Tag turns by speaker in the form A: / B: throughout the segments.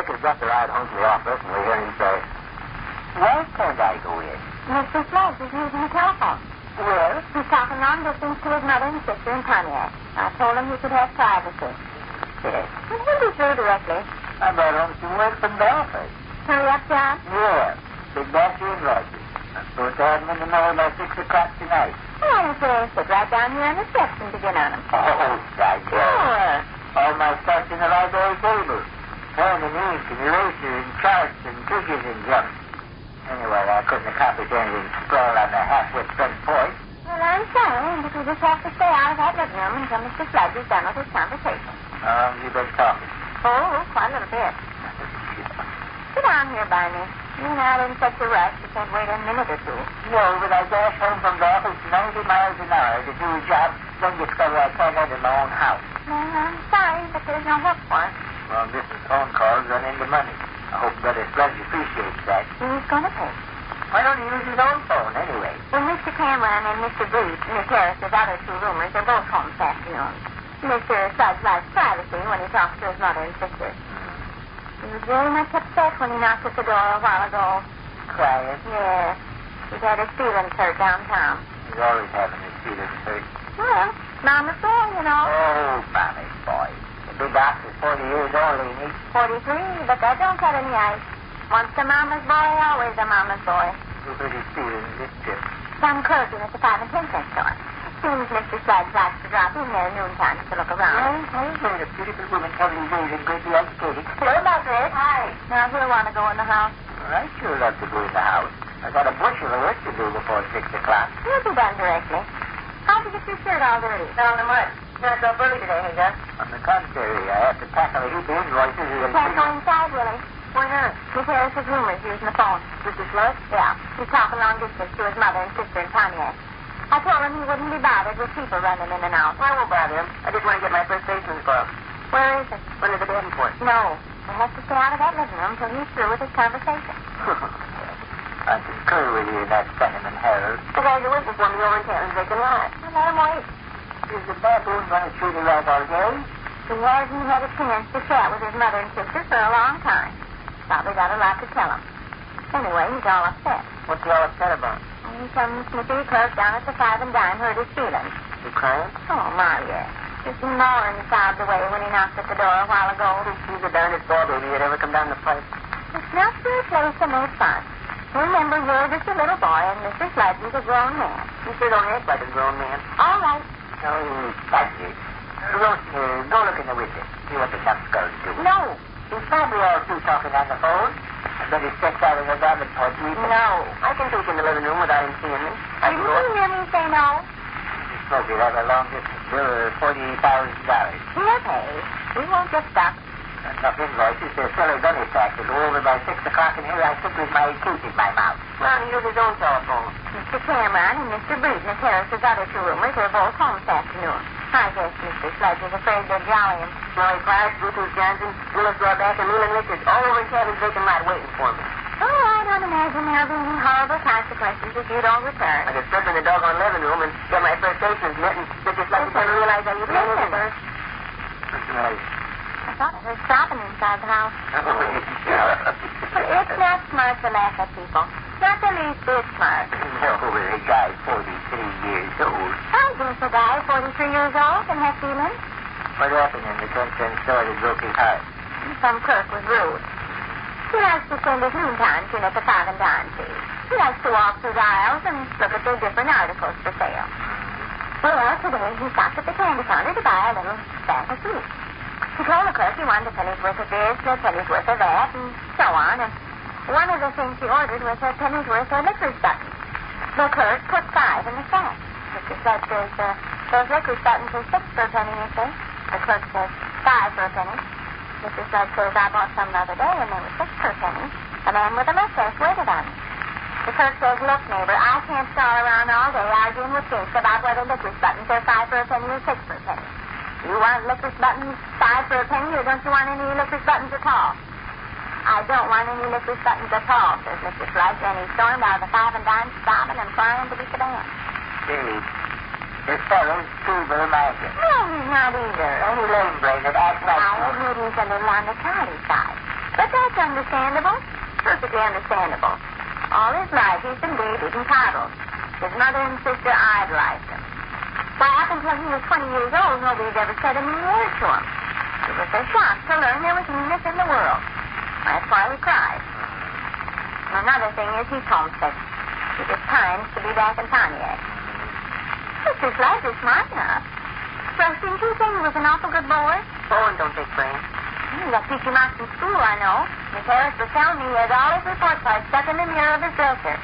A: Vic has got the ride home from the office, and we hear him say, "Why can't I go in?"
B: Mr. Sledge is using the telephone.
A: Well?
B: He's talking long distance to his mother and sister in Pontiac. I told him he could have privacy.
A: Yes.
B: Well, he'll be through directly.
A: I brought home some word from the office.
B: Hurry up, John.
A: Yeah. Big Dasher and Roger. I'm supposed to have them in the mail by 6 o'clock tonight.
B: Why don't you sit right down here on the steps and begin on them?
A: Oh, right.
B: Sure.
A: All my stuff's in the library table. Pen and ink and eraser and charts and figures and junk. Anyway, I couldn't accomplish anything sprawled on the half-wit front porch.
B: Well, I'm sorry, but we just have to stay out of that living room until Mr. Sledge is done with his conversation.
A: You've been talking.
B: Oh, quite a little bit. Sit down here by me. You're not in such a rush. You can't wait a minute or two.
A: No, but I dash home from the office 90 miles an hour to do a job, then discover I can't enter my own house.
B: Well, I'm sorry, but there's no help for it.
A: Well, this is phone calls run into money. I hope Brother Sledge appreciates that.
B: He's going to pay.
A: Why don't he use his own phone, anyway?
B: Well, Mr. Cameron and Mr. Breach and the terrace's other two roomers are both home this afternoon. Mr. Sledge likes privacy when he talks to his mother and sister. He was very much upset when he knocked at the door a while ago.
A: Quiet.
B: Yes. He's had his feelings hurt downtown.
A: He's always having his feelings hurt.
B: Well, Mama's boy, you know.
A: Oh, Mommy's boy. The big ox is 40 years old, ain't he?
B: 43, but that don't cut any ice. Once a mama's boy, always a mama's boy.
A: Who hurt his feelings this trip?
B: Some clerking at the 5 and 10 cent store. Seems Mr. Sledge likes to drop in there noontime to look around.
A: Yes, a beautiful woman, heavily raised and greatly educated.
B: Hello, Margaret. Hi. Now, he'll want to go in the house.
A: Well, I sure love to go in the house. I've got a bushel of work to do before 6 o'clock.
B: He'll be done directly. How'd you get your shirt all dirty?
A: Down the mud. Not up early today, hey, Gus? On the contrary, I have to tackle a heap of invoices.
B: Can't go inside, Willie.
A: Why not?
B: Miss Harris's roomers using the phone.
A: Mr. Sledge?
B: Yeah. He's talking long distance to his mother and sister in Pontiac. I told him he wouldn't be bothered with people running in and out.
A: I won't bother him. I just want to get my first baseman's glove.
B: Where is it?
A: Under the Davenport.
B: No. He has to stay out of that living room until he's through with his conversation.
A: I concur with you in that sentiment, Harold.
B: The guys are waiting for me over in Canton's vacant lot. Well, let him wait.
A: Is the baboon going to chew the rat all day?
B: He hasn't had a chance to chat with his mother and sister for a long time. Probably got a lot to tell him. Anyway, he's all upset.
A: What's he all upset about?
B: Some snippy clerk down at the 5 and Dime hurt his feelings.
A: You crying?
B: Oh, my, yes. Just moaning sobbed away when he knocked at the door a while ago.
A: He's the darndest ball baby that ever come down the pipe.
B: It's not for a place to make fun. Remember, you're just a little boy, and Mr. Sledge is a grown man.
A: You sure don't act like a grown man.
B: All right.
A: Oh, that's it. Go look in the window. See what the numbskulls do.
B: No.
A: He's probably all through talking on the phone. I bet he steps out of the Davenport.
B: No.
A: I can take in the living room without him seeing me.
B: Did you hear me say no?
A: Smokey, that's a long distance bill of $40,000.
B: He'll pay. We won't get stuck.
A: Enough invoices to fill a gunny sack to go over by 6 o'clock, and here I sit with my tooth in my mouth.
B: Well, he used his own telephone. Mr. Cameron and Mr. Breeden and Harris's other two roomers are both home this afternoon. I guess Mr. Sledge is afraid they're jollying.
A: Smelly Clark, Bluetooth Johnson, Willis Drawback, and Leland Richards all over in Cabin's vacant lot waiting for me.
B: Oh, I don't imagine there'll be any horrible consequences if you don't return.
A: I could slip in the doggone living room and get my first baseman's mitt and just let me realize I used
B: Listen.
A: What's nice?
B: I thought I heard stopping inside the house. But it's not smart to laugh at people. Not the least bit smart.
A: No, a guy 43 years old.
B: I guess a guy 43 years old can have feelings.
A: What happened in the 10-cent store that broke his heart?
B: Some clerk was rude. He likes to spend his noontime in at the 5 and Dime, see. He likes to walk through the aisles and look at the different articles for sale. Well, today he stopped at the candy counter to buy a little sack of sweets. He told the clerk he wanted a penny's worth of this, a penny's worth of that, and so on. And one of the things he ordered was a penny's worth of licorice buttons. The clerk put 5 in the sack. Mr. Sledge says, those licorice buttons are 6 for a penny, you see. The clerk says, 5 for a penny. Mr. Sledge says, I bought some the other day, and they were 6 per penny. A man with a mustache waited on me. The clerk says, look, neighbor, I can't stall around all day arguing with kids about whether licorice buttons are 5 for a penny or 6 per penny. You want licorice buttons 5 for a penny, or don't you want any licorice buttons at all? I don't want any licorice buttons at all, says Mr. Sledge, and he stormed out of the 5 and Dime, sobbing and crying to be sedan.
A: Say, this fellow's feeble-minded.
B: No, he's not either.
A: Any lame brain that acts like...
B: I admit he's a little on the childish side. But that's understandable. Perfectly understandable. All his life he's been babied and coddled. His mother and sister idolized him. Why, up until he was 20 years old, nobody's ever said a mean word to him. It was a shock to learn there was meanness in the world. That's why he cried. And another thing is he's homesick. He just pines to be back in Pontiac. Mr. Sledge is smart enough. Well, didn't you say he was an awful good boy?
C: Bowen don't take brains.
B: He got peachy marks in school, I know. Miss Harris was telling me he has all his report cards stuck in the mirror of his dresser.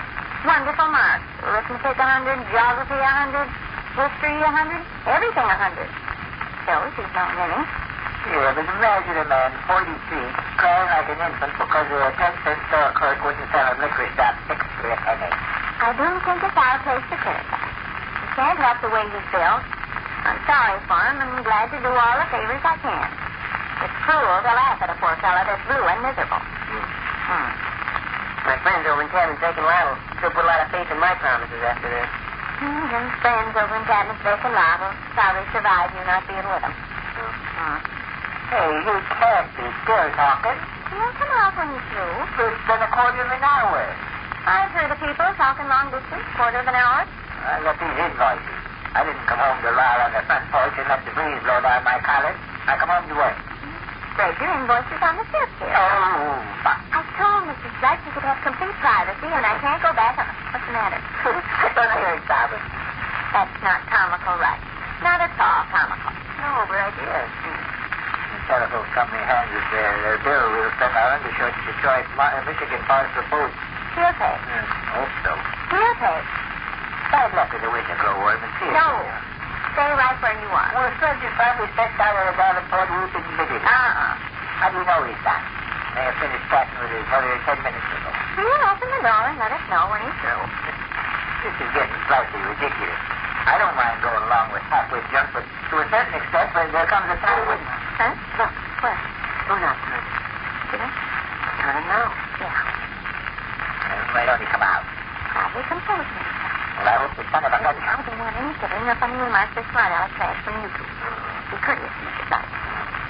B: Wonderful marks. Arithmetic 100, geography 100, history 100, everything 100. Shows he's no ninny.
A: Yeah, but imagine a man, 43, crying like an infant because a 10-cent store clerk wouldn't sell him liquor shop 6 for a penny.
B: I don't think it's our place to criticize. You can't help the way he's built. I'm sorry for him, and I'm glad to do all the favors I can. It's cruel to laugh at a poor fellow that's blue and miserable.
C: My friends over in Cabin's Bacon Lot will still put a lot of faith in my promises after this.
B: His friends over in Cabin's Bacon Lot will probably survive you not being with them.
A: Hey, you can't be still talking.
B: He'll come out when he's through.
A: It's been a quarter of an hour.
B: I've heard of people talking long distance, quarter of an hour.
A: I got these invoices. I didn't come home to lie on the front porch and let the breeze blow down my collar. I come home to work.
B: Spread your invoices on the fifth here.
A: Oh, fuck.
B: I told Mrs. Sledge he could have complete privacy, and I can't go back on... What's the matter?
A: I thought I heard sobbing.
B: That's not comical, right? Not at all comical.
A: No, but I did. The telephone company hands us their bill. We'll send our undershirts to Choice, Michigan Forest for Food.
B: He'll pay.
A: Hope so.
B: He'll pay.
A: Bad luck with the winter glowworm and see it.
B: No. Stay right where you are.
A: Well, Sledge is probably stepped out of the Davenport roof and bit it. How do you know he's done? May have finished chatting with his mother 10 minutes ago.
B: He'll open the door and let us know when he's through.
A: This is getting slightly ridiculous. I don't mind going along with halfway junk, but to a certain extent, when there comes a time when...
B: Huh? Look, where?
A: Oh, not turning.
B: Did it?
A: Turning now?
B: Yeah.
A: Why don't he come out?
B: Probably composed himself.
A: Well, I hope the son of a gun...
B: I don't want any giving or funny remarks or smart aleck trash from you two. Be courteous, Mr. Sledge.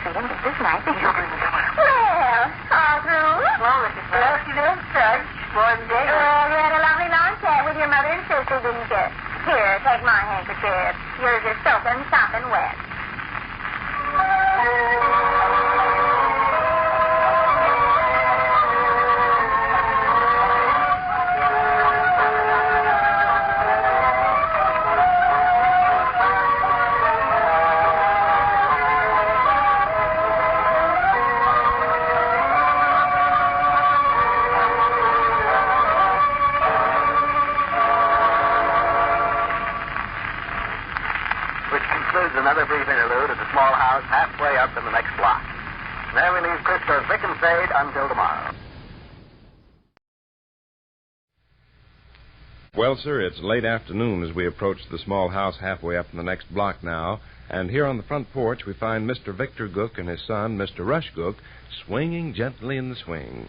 B: Treat him just as nice as you do. Well, all through?
A: Well, Mrs. Well, you know, Sledge, one day...
B: Well, you had a lovely long chat with your mother and sister, didn't you? Here, take my handkerchief. Yours is soaking, sopping wet.
D: Another brief interlude at the small house halfway up in the next block. There we leave Crisco's Vic and Sade until tomorrow.
E: Well, sir, it's late afternoon as we approach the small house halfway up in the next block now, and here on the front porch we find Mr. Victor Gook and his son, Mr. Rush Gook, swinging gently in the swing.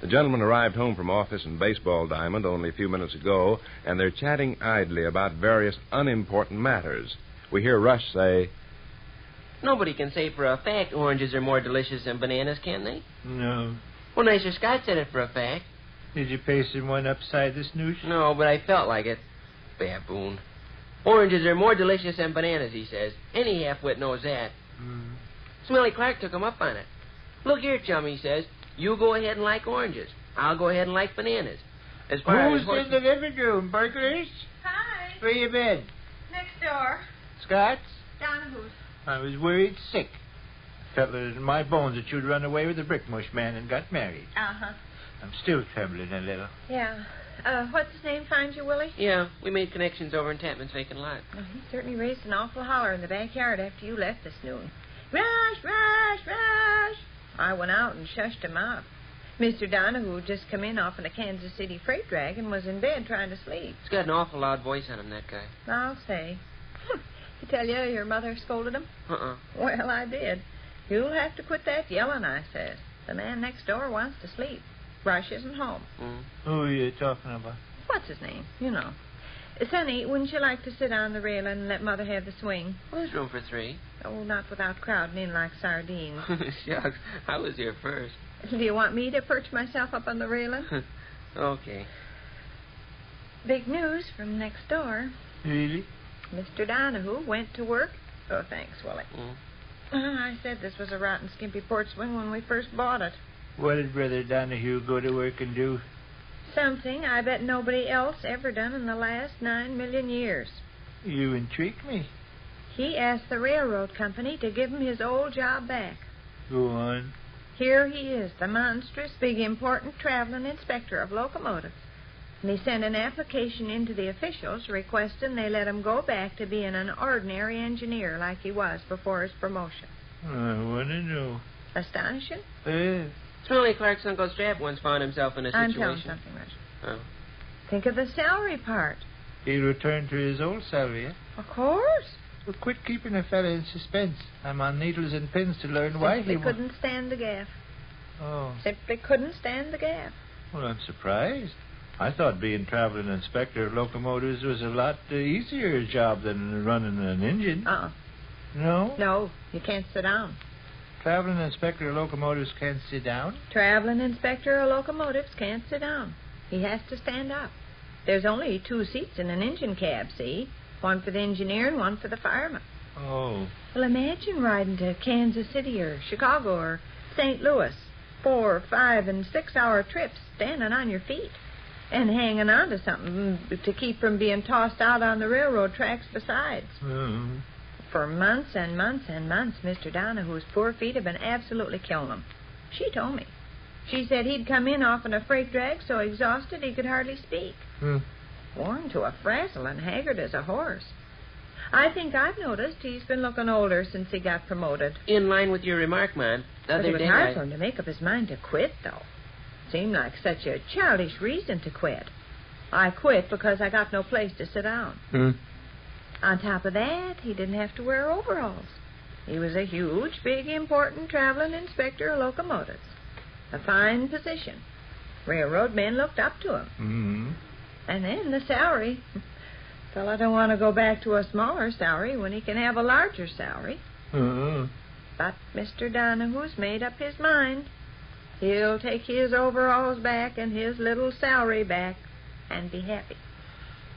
E: The gentlemen arrived home from office in Baseball Diamond only a few minutes ago, and they're chatting idly about various unimportant matters. We hear Rush say,
C: Nobody can say for a fact oranges are more delicious than bananas, can they?
F: No.
C: Well, Mr. Scott said it for a fact.
F: Did you paste him one upside the snoosh?
C: No, but I felt like it. Baboon. Oranges are more delicious than bananas, he says. Any half-wit knows that. Smelly Clark took him up on it. Look here, chum, he says. You go ahead and like oranges. I'll go ahead and like bananas. As far
F: Who's
C: as
F: in the living room? Burglars?
G: Hi.
F: Where you been?
G: Next door.
F: Scott's?
G: Donahue's.
F: I was worried sick. Felt it in my bones that you'd run away with the brickmush man and got married.
G: Uh-huh.
F: I'm still trembling a little.
G: Yeah. What's his name find you, Willie?
C: Yeah, we made connections over in Tapman's vacant lot.
G: Well, he certainly raised an awful holler in the backyard after you left this noon. Rush, rush, rush! I went out and shushed him out. Mr. Donahue had just come in off of the Kansas City freight drag and was in bed trying to sleep.
C: He's got an awful loud voice on him, that guy.
G: I'll say. He tell you your mother scolded him?
C: Uh-uh.
G: Well, I did. You'll have to quit that yelling, I says. The man next door wants to sleep. Rush isn't home.
F: Who are you talking about?
G: What's his name? You know. Sonny, wouldn't you like to sit on the railing and let Mother have the swing?
C: Well, there's room for three.
G: Oh, not without crowding in like sardines.
C: Shucks, I was here first.
G: Do you want me to perch myself up on the railing?
C: Okay.
G: Big news from next door.
F: Really?
G: Mr. Donahue went to work. Oh, thanks, Willie. I said this was a rotten, skimpy porch swing when we first bought it.
F: What did Brother Donahue go to work and do?
G: Something I bet nobody else ever done in the last 9 million years.
F: You intrigue me.
G: He asked the railroad company to give him his old job back.
F: Go on.
G: Here he is, the monstrous, big, important traveling inspector of locomotives. And he sent an application in to the officials requesting they let him go back to being an ordinary engineer like he was before his promotion.
F: I want to know.
G: Astonishing?
C: Smelly Clark's Uncle Strap once found himself in a situation.
G: I'm telling something, Rush.
C: Oh.
G: Think of the salary part.
F: He'll return to his old salary, eh?
G: Of course.
F: Well, quit keeping a fella in suspense. I'm on needles and pins to learn why he
G: couldn't stand the gaff.
F: Oh.
G: Simply couldn't stand the gaff.
F: Well, I'm surprised. I thought being traveling inspector of locomotives was a lot easier job than running an engine. No?
G: No, you can't sit down.
F: Traveling inspector of locomotives can't sit down?
G: Traveling inspector of locomotives can't sit down. He has to stand up. There's only 2 seats in an engine cab, see? One for the engineer and one for the fireman.
F: Oh.
G: Well, imagine riding to Kansas City or Chicago or St. Louis. 4, 5, and 6-hour trips standing on your feet and hanging on to something to keep from being tossed out on the railroad tracks besides. For months and months and months, Mr. Donahue's poor feet have been absolutely killing him. She told me. She said he'd come in off in a freight drag so exhausted he could hardly speak. Worn to a frazzle and haggard as a horse. I think I've noticed he's been looking older since he got promoted.
C: In line with your remark, man.
G: But it was hard for him to make up his mind to quit, though. Seemed like such a childish reason to quit. I quit because I got no place to sit down. On top of that, he didn't have to wear overalls. He was a huge, big, important traveling inspector of locomotives. A fine position. Railroad men looked up to him. And then the salary. Fella don't want to go back to a smaller salary when he can have a larger salary. But Mr. Donahue's made up his mind. He'll take his overalls back and his little salary back and be happy.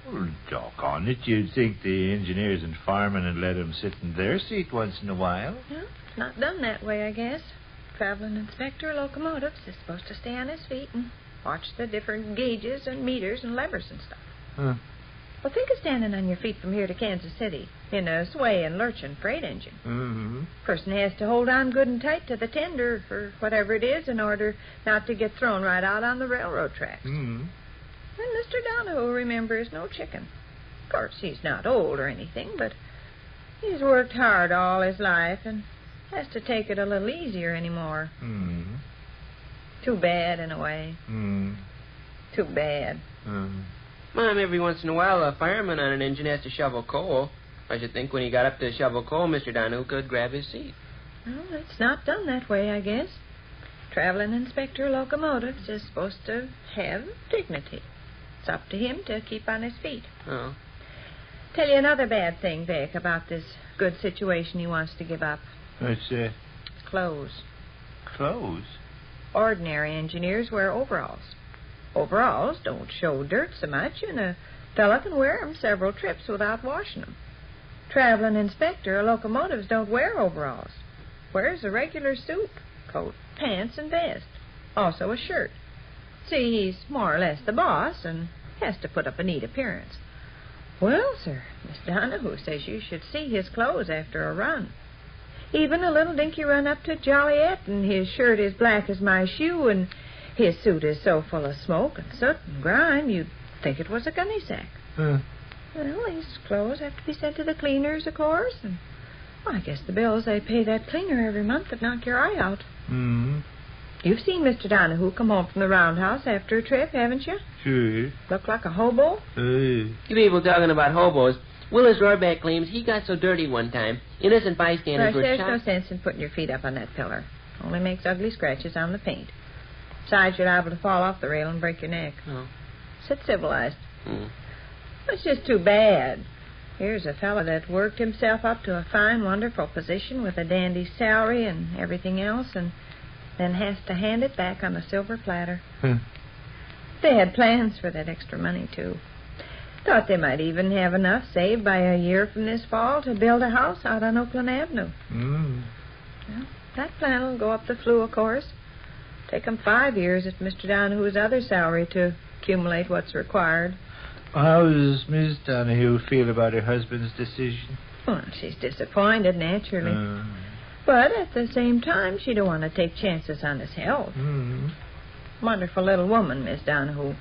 F: Well, doggone it, you'd think the engineers and firemen would let him sit in their seat once in a while.
G: Well, it's not done that way, I guess. Traveling inspector of locomotives is supposed to stay on his feet and watch the different gauges and meters and levers and stuff. Well, think of standing on your feet from here to Kansas City in a sway and lurching freight engine. Person has to hold on good and tight to the tender or whatever it is in order not to get thrown right out on the railroad tracks. And Mr. Donahue, remember, is no chicken. Of course, he's not old or anything, but he's worked hard all his life and has to take it a little easier anymore. Too bad, in a way. Too bad.
C: Mom, every once in a while, a fireman on an engine has to shovel coal. I should think when he got up to shovel coal, Mr. Donahue could grab his seat.
G: Well, it's not done that way, I guess. Traveling inspector of locomotives is supposed to have dignity. It's up to him to keep on his feet.
C: Oh.
G: Tell you another bad thing, Vic, about this good situation he wants to give up.
F: What's that?
G: It's clothes.
F: Clothes?
G: Ordinary engineers wear overalls. Overalls don't show dirt so much, and a fella can wear 'em several trips without washing 'em. Traveling inspector of locomotives don't wear overalls. Wears a regular suit, coat, pants, and vest. Also a shirt. See, he's more or less the boss and has to put up a neat appearance. Well, sir, Miss Donahue says you should see his clothes after a run. Even a little dinky run up to Joliet, and his shirt is black as my shoe, and his suit is so full of smoke and soot and grime you'd think it was a gunny sack. Well, these clothes have to be sent to the cleaners, of course, and well, I guess the bills they pay that cleaner every month would knock your eye out. You've seen Mr. Donahue come home from the roundhouse after a trip, haven't you?
F: Sure.
G: Look like a hobo?
C: You people talking about hobos. Willis Rohrback claims he got so dirty one time, innocent bystanders were
G: There's
C: shot.
G: no sense in putting your feet up on that pillar. Only makes ugly scratches on the paint. Besides, you're liable to fall off the rail and break your neck. Sit civilized. It's just too bad. Here's a fellow that worked himself up to a fine, wonderful position with a dandy salary and everything else, and then has to hand it back on a silver platter. They had plans for that extra money, too. Thought they might even have enough saved by a year from this fall to build a house out on Oakland Avenue. Well, that plan will go up the flue, of course. Take 'em 5 years at Mr. Donahue's other salary to accumulate what's required.
F: How does Miss Donahue feel about her husband's decision?
G: Well, she's disappointed, naturally. But at the same time, she don't want to take chances on his health. Wonderful little woman, Miss Donahue.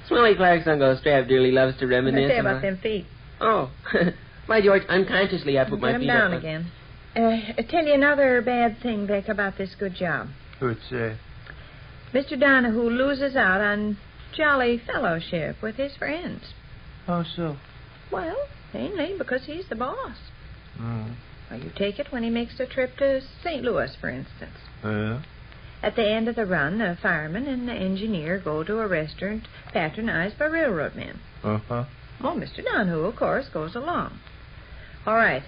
C: Smelly Clark's Uncle Strap dearly loves to reminisce.
G: What did I say about them feet?
C: Oh, by George, unconsciously I put my feet
G: down
C: up.
G: Again. Tell you another bad thing, Vic, about this good job.
F: What's that?
G: Mr. Donahue loses out on jolly fellowship with his friends.
F: How so?
G: Well, mainly because he's the boss. Well, you take it when he makes a trip to St. Louis, for instance. At the end of the run, the fireman and the engineer go to a restaurant patronized by railroad men. Well, Mr. Donahue, of course, goes along. All right.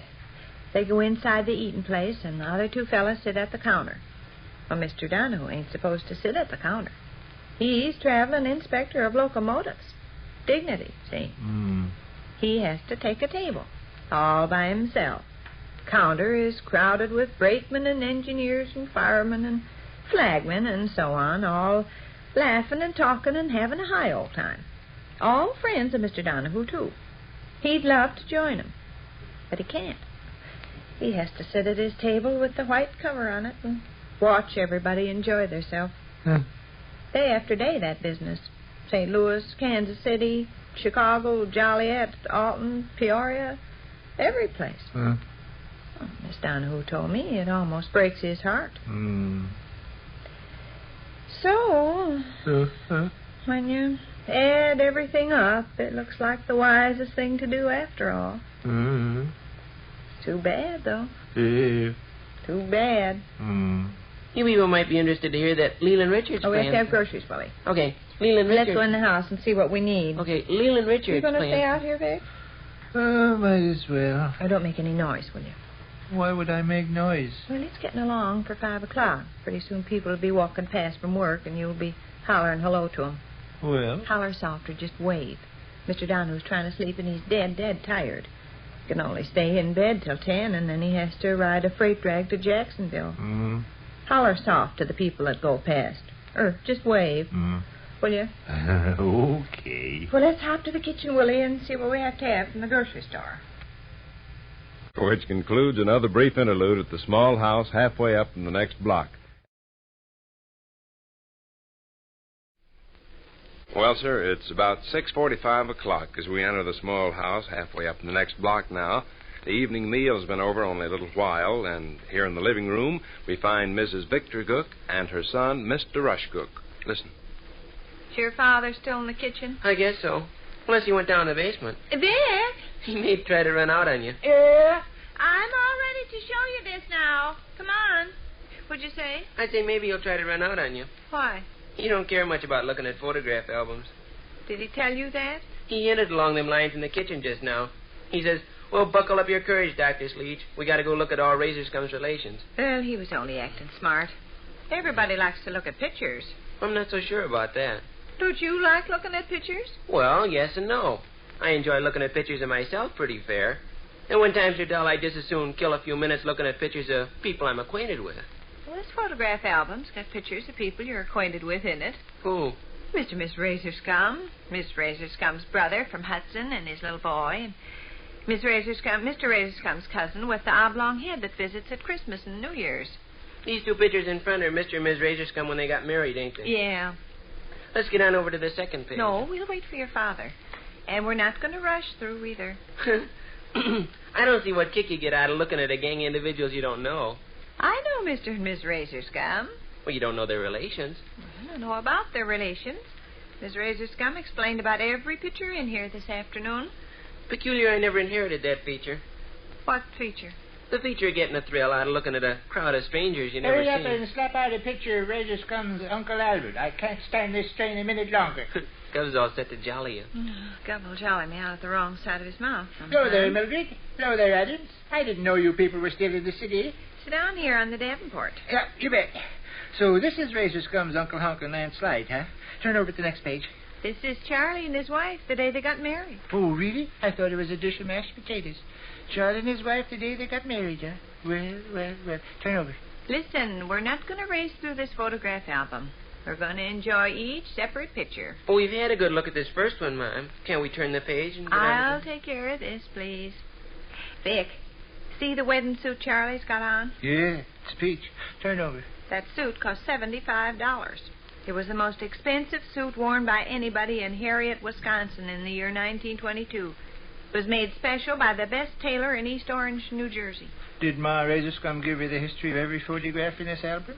G: They go inside the eating place, and the other two fellas sit at the counter. Well, Mr. Donahue ain't supposed to sit at the counter. He's traveling inspector of locomotives. Dignity, see? He has to take a table, all by himself. Counter is crowded with brakemen and engineers and firemen and flagmen and so on, all laughing and talking and having a high old time. All friends of Mr. Donahue, too. He'd love to join 'em, but he can't. He has to sit at his table with the white cover on it and watch everybody enjoy themselves. Day after day, that business. St. Louis, Kansas City, Chicago, Joliet, Alton, Peoria, every place. Well, Miss Donahue told me it almost breaks his heart. So, when you add everything up, it looks like the wisest thing to do after all. Too bad, though. Too bad.
C: You people might be interested to hear that Leland Richards
G: we have
C: plans...
G: to have groceries, Willie.
C: Okay, Leland Richards...
G: Let's go in the house and see what we need.
C: Okay, Leland Richards
G: You going to
C: plans...
G: stay out here, Vic?
F: Might as well.
G: Oh, don't make any noise, will you?
F: Why would I make noise?
G: Well, it's getting along for 5 o'clock. Pretty soon people will be walking past from work, and you'll be hollering hello to 'em.
F: Well?
G: Holler soft or just wave. Mr. Donahue's trying to sleep, and he's dead tired. He can only stay in bed till 10, and then he has to ride a freight drag to Jacksonville. Holler soft to the people that go past. Or just wave. Will you?
F: Okay.
G: Well, let's hop to the kitchen, Willie, and see what we have to have from the grocery store.
E: Which concludes another brief interlude at the small house halfway up in the next block. Well, sir, it's about 6:45 o'clock as we enter the small house halfway up in the next block now. The evening meal has been over only a little while, and here in the living room we find Mrs. Victor Gook and her son, Mr. Rush Gook. Listen.
G: Is your father still in the kitchen?
C: I guess so. Unless he went down to the basement.
G: Vic?
C: He may try to run out on you.
G: I'm all ready to show you this now. Come on. What'd you say?
C: I'd say maybe he'll try to run out on you.
G: Why?
C: He don't care much about looking at photograph albums.
G: Did he tell you that?
C: He hinted along them lines in the kitchen just now. He says, well, buckle up your courage, Dr. Sleech. We got to go look at all Razor-Scum's relations.
G: Well, he was only acting smart. Everybody likes to look at pictures.
C: I'm not so sure about that.
G: Don't you like looking at pictures?
C: Well, yes and no. I enjoy looking at pictures of myself pretty fair. And when times are dull, I just as soon kill a few minutes looking at pictures of people I'm acquainted with.
G: Well, this photograph album's got pictures of people you're acquainted with in it.
C: Who?
G: Mr. and Miss Razor-Scum, Miss Razor-Scum's brother from Hudson and his little boy, and Mr. Razor-Scum's cousin with the oblong head that visits at Christmas and New Year's.
C: These two pictures in front are Mr. and Miss Razor-Scum when they got married, ain't they?
G: Yeah.
C: Let's get on over to the second page.
G: No, we'll wait for your father. And we're not going to rush through either.
C: I don't see what kick you get out of looking at a gang of individuals you don't know.
G: I know Mr. and Miss Razor-Scum.
C: Well, you don't know their relations.
G: I don't know about their relations. Miss Razor-Scum explained about every picture in here this afternoon.
C: Peculiar I never inherited that feature.
G: What feature?
C: The feature of getting a thrill out of looking at a crowd of strangers you never
A: Hurry up
C: seen.
A: and slap out a picture of Razor-Scum's Uncle Albert. I can't stand this train a minute longer.
C: Gov's all set to jolly you.
G: Gov will jolly me out of the wrong side of his mouth
H: Hello there,
G: sometime.
H: Mildred. Hello there, Adams. I didn't know you people were still in the city.
G: Sit down here on the Davenport.
H: Yeah, you bet. So this is Razor Scum's Uncle Honk and Lance Slide, huh? Turn over to the next page.
G: This is Charlie and his wife the day they got married.
H: Oh, really? I thought it was a dish of mashed potatoes. Charlie and his wife the day they got married, huh? Well. Turn over.
G: Listen, we're not going to race through this photograph album. We're going to enjoy each separate picture.
C: Oh, we've had a good look at this first one, Mom. Can't we turn the page and get
G: I'll
C: on?
G: take care of this, please. Vic, see the wedding suit Charlie's got on?
H: Yeah, it's peach. Turn over.
G: That suit cost $75. It was the most expensive suit worn by anybody in Harriet, Wisconsin in the year 1922. It was made special by the best tailor in East Orange, New Jersey.
H: Did Ma Razor Scum give you the history of every photograph in this album?